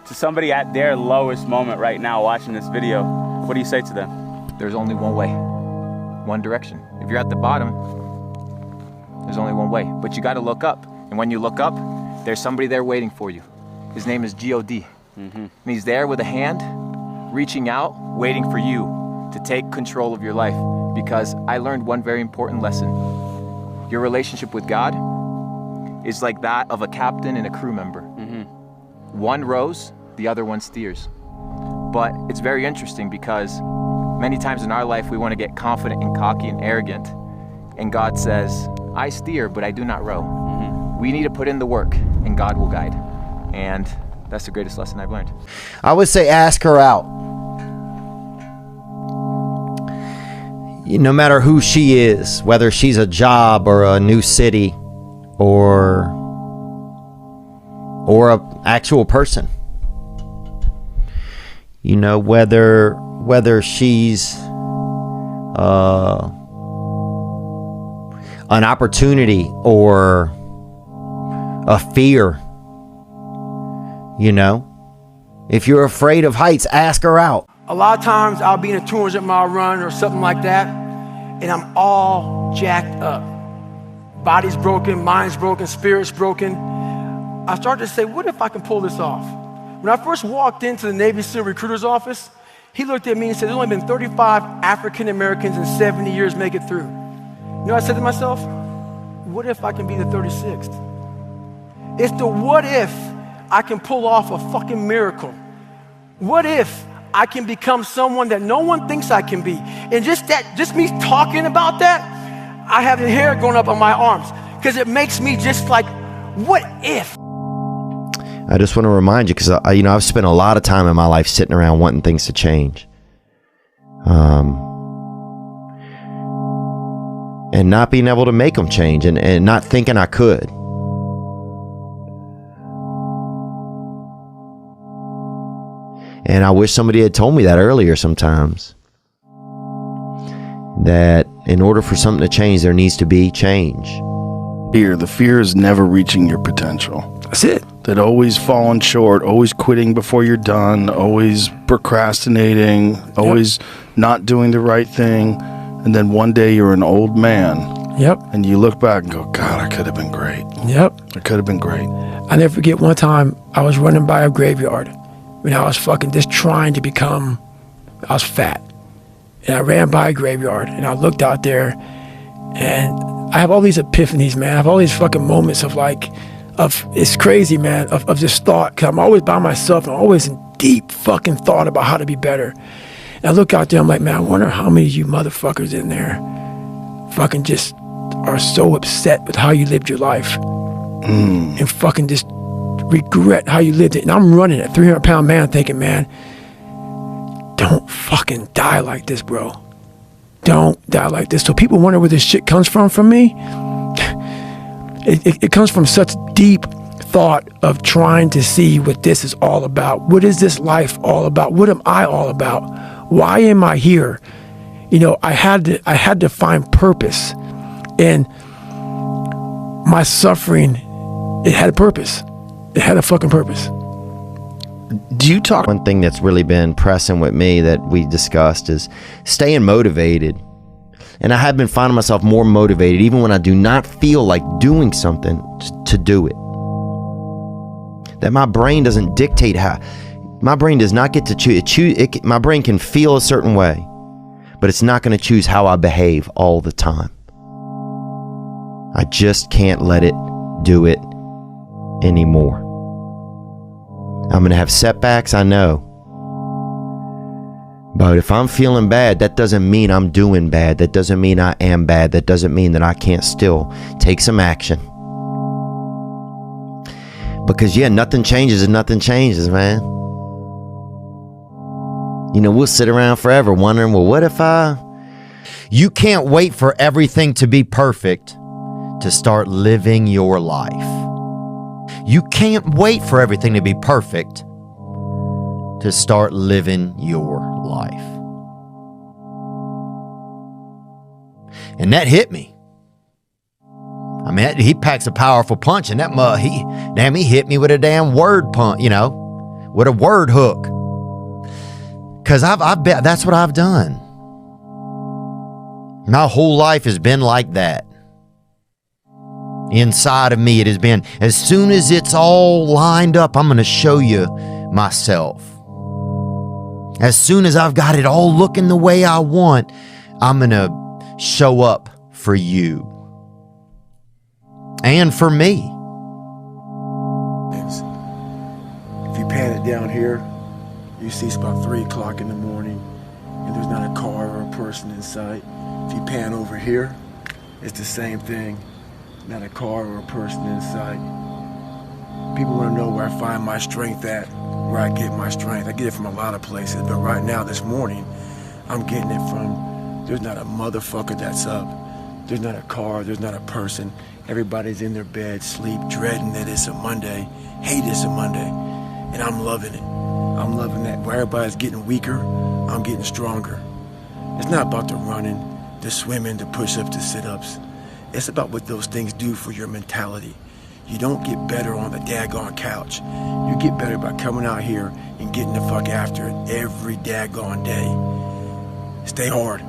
To somebody at their lowest moment right now watching this video, what do you say to them? There's only one way, one direction. If you're at the bottom, there's only one way, but you got to look up. And when you look up, there's somebody there waiting for you. His name is God. And he's there with a hand, reaching out, waiting for you to take control of your life. Because I learned one very important lesson. Your relationship with God is like that of a captain and a crew member. One rows, the other one steers. But it's very interesting because many times in our life, we want to get confident and cocky and arrogant. And God says, I steer, but I do not row. We need to put in the work and God will guide. And that's the greatest lesson I've learned. I would say ask her out. No matter who she is, whether she's a job or a new city or a actual person. Whether she's an opportunity or a fear. If you're afraid of heights, ask her out. A lot of times I'll be in a 200-mile run or something like that, and I'm all jacked up. Body's broken, mind's broken, spirit's broken. I started to say, what if I can pull this off? When I first walked into the Navy SEAL recruiter's office, he looked at me and said, there's only been 35 African Americans in 70 years make it through. I said to myself, what if I can be the 36th? It's the what if I can pull off a fucking miracle. What if I can become someone that no one thinks I can be? And just me talking about that, I have the hair going up on my arms because it makes me just like, what if? I just want to remind you because I've spent a lot of time in my life sitting around wanting things to change, and not being able to make them change, and not thinking I could. And I wish somebody had told me that earlier sometimes. That in order for something to change, there needs to be change. The fear is never reaching your potential. That's it. That always falling short, always quitting before you're done, always procrastinating, always not doing the right thing. And then one day you're an old man. Yep. And you look back and go, God, I could have been great. Yep. I could have been great. I never forget one time I was running by a graveyard when I was fucking just trying to become, I was fat. And I ran by a graveyard and I looked out there and I have all these epiphanies, man. I have all these fucking moments of it's crazy, man, of just thought. Cause I'm always by myself and I'm always in deep fucking thought about how to be better. And I look out there, I'm like, man, I wonder how many of you motherfuckers in there fucking just are so upset with how you lived your life and fucking just regret how you lived it. And I'm running a 300-pound man thinking, man, don't fucking die like this, bro. Don't die like this. So people wonder where this shit comes from me. It comes from such deep thought of trying to see what this is all about. What is this life all about? What am I all about? Why am I here? I had to find purpose. And my suffering, it had a purpose. It had a fucking purpose. Do you talk? One thing that's really been pressing with me that we discussed is staying motivated. And I have been finding myself more motivated even when I do not feel like doing something to do it. That my brain doesn't dictate how. My brain does not get to choose. My brain can feel a certain way, but it's not going to choose how I behave all the time. I just can't let it do it anymore. I'm going to have setbacks, I know. But if I'm feeling bad, that doesn't mean I'm doing bad. That doesn't mean I am bad. That doesn't mean that I can't still take some action. Because nothing changes if nothing changes, man. We'll sit around forever wondering, well, what if I... You can't wait for everything to be perfect to start living your life. You can't wait for everything to be perfect to start living your life. And that hit me. I mean, he packs a powerful punch, and he hit me with a damn word punch, with a word hook. Because I've been, that's what I've done. My whole life has been like that. Inside of me, it has been, as soon as it's all lined up, I'm going to show you myself. As soon as I've got it all looking the way I want, I'm going to show up for you. And for me. If you pan it down here, you see it's about 3 o'clock in the morning and there's not a car or a person in sight. If you pan over here, it's the same thing. Not a car or a person in sight. People want to know where I find my strength at, where I get my strength. I get it from a lot of places, but right now, this morning, I'm getting it from, there's not a motherfucker that's up. There's not a car, there's not a person. Everybody's in their bed, sleep, dreading that it's a Monday, hate it's a Monday, and I'm loving it. I'm loving that. Where everybody's getting weaker, I'm getting stronger. It's not about the running, the swimming, the push-ups, the sit-ups. It's about what those things do for your mentality. You don't get better on the daggone couch. You get better by coming out here and getting the fuck after it every daggone day. Stay hard.